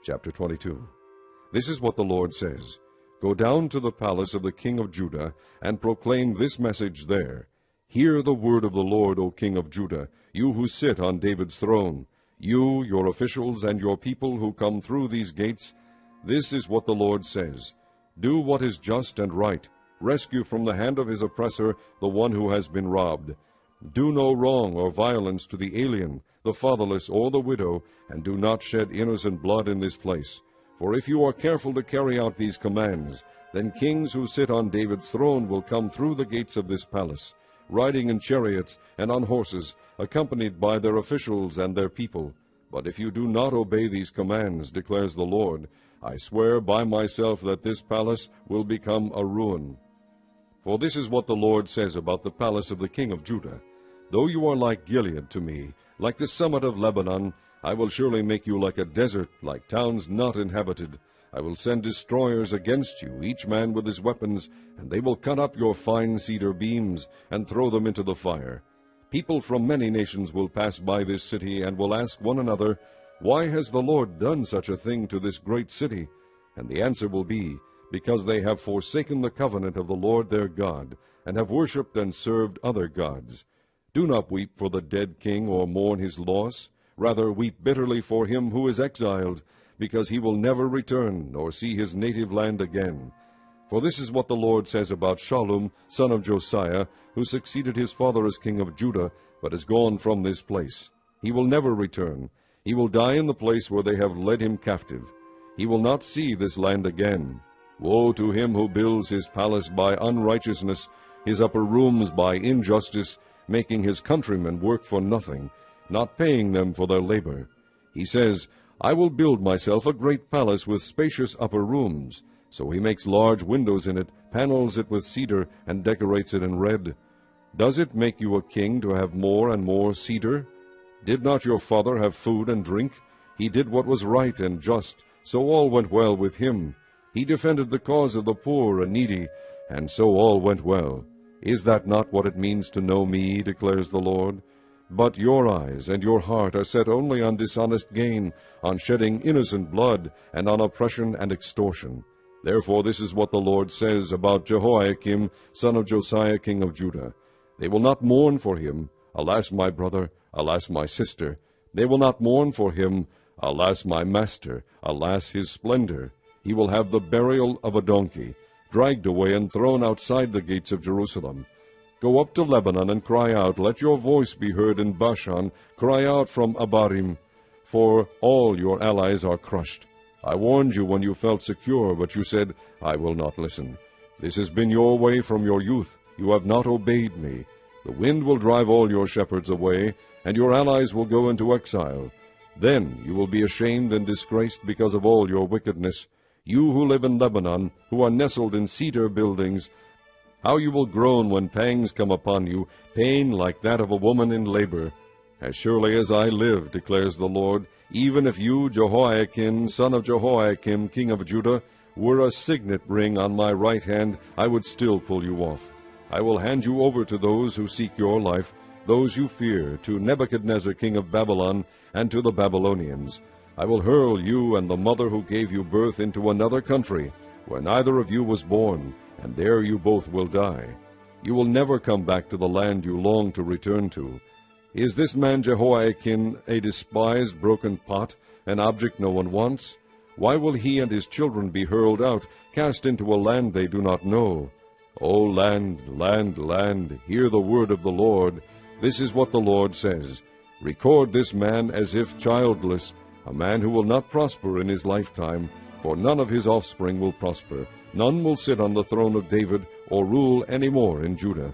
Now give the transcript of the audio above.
Chapter 22. This is what the Lord says. Go down to the palace of the king of Judah, and proclaim this message there. Hear the word of the Lord, O king of Judah, you who sit on David's throne, you, your officials, and your people who come through these gates. This is what the Lord says. Do what is just and right. Rescue from the hand of his oppressor the one who has been robbed. Do no wrong or violence to the alien, the fatherless, or the widow, and do not shed innocent blood in this place. For if you are careful to carry out these commands, then kings who sit on David's throne will come through the gates of this palace, riding in chariots and on horses, accompanied by their officials and their people. But if you do not obey these commands, declares the Lord, I swear by myself that this palace will become a ruin. For this is what the Lord says about the palace of the king of Judah. Though you are like Gilead to me, like the summit of Lebanon, I will surely make you like a desert, like towns not inhabited. I will send destroyers against you, each man with his weapons, and they will cut up your fine cedar beams and throw them into the fire. People from many nations will pass by this city and will ask one another, Why has the Lord done such a thing to this great city? And the answer will be, Because they have forsaken the covenant of the Lord their God, and have worshipped and served other gods. Do not weep for the dead king or mourn his loss. Rather weep bitterly for him who is exiled, because he will never return, nor see his native land again. For this is what the Lord says about Shallum, son of Josiah, who succeeded his father as king of Judah, but is gone from this place. He will never return. He will die in the place where they have led him captive. He will not see this land again. Woe to him who builds his palace by unrighteousness, his upper rooms by injustice, making his countrymen work for nothing, not paying them for their labor. He says, I will build myself a great palace with spacious upper rooms. So he makes large windows in it, panels it with cedar, and decorates it in red. Does it make you a king to have more and more cedar? Did not your father have food and drink? He did what was right and just, so all went well with him. He defended the cause of the poor and needy, and so all went well. Is that not what it means to know me, declares the Lord? But your eyes and your heart are set only on dishonest gain, on shedding innocent blood, and on oppression and extortion. Therefore this is what the Lord says about Jehoiakim, son of Josiah, king of Judah. They will not mourn for him, alas, my brother, alas, my sister. They will not mourn for him, alas, my master, alas, his splendor. He will have the burial of a donkey, dragged away and thrown outside the gates of Jerusalem. Go up to Lebanon and cry out, let your voice be heard in Bashan, cry out from Abarim, for all your allies are crushed. I warned you when you felt secure, but you said, I will not listen. This has been your way from your youth. You have not obeyed me. The wind will drive all your shepherds away, and your allies will go into exile. Then you will be ashamed and disgraced because of all your wickedness. You who live in Lebanon, who are nestled in cedar buildings, how you will groan when pangs come upon you, pain like that of a woman in labor. As surely as I live, declares the Lord, even if you, Jehoiakim, son of Jehoiakim, king of Judah, were a signet ring on my right hand, I would still pull you off. I will hand you over to those who seek your life, those you fear, to Nebuchadnezzar, king of Babylon, and to the Babylonians. I will hurl you and the mother who gave you birth into another country, where neither of you was born, and there you both will die. You will never come back to the land you long to return to. Is this man Jehoiakim a despised broken pot, an object no one wants? Why will he and his children be hurled out, cast into a land they do not know? O land, land, land, hear the word of the Lord. This is what the Lord says. Record this man as if childless, a man who will not prosper in his lifetime, for none of his offspring will prosper. None will sit on the throne of David or rule any more in Judah.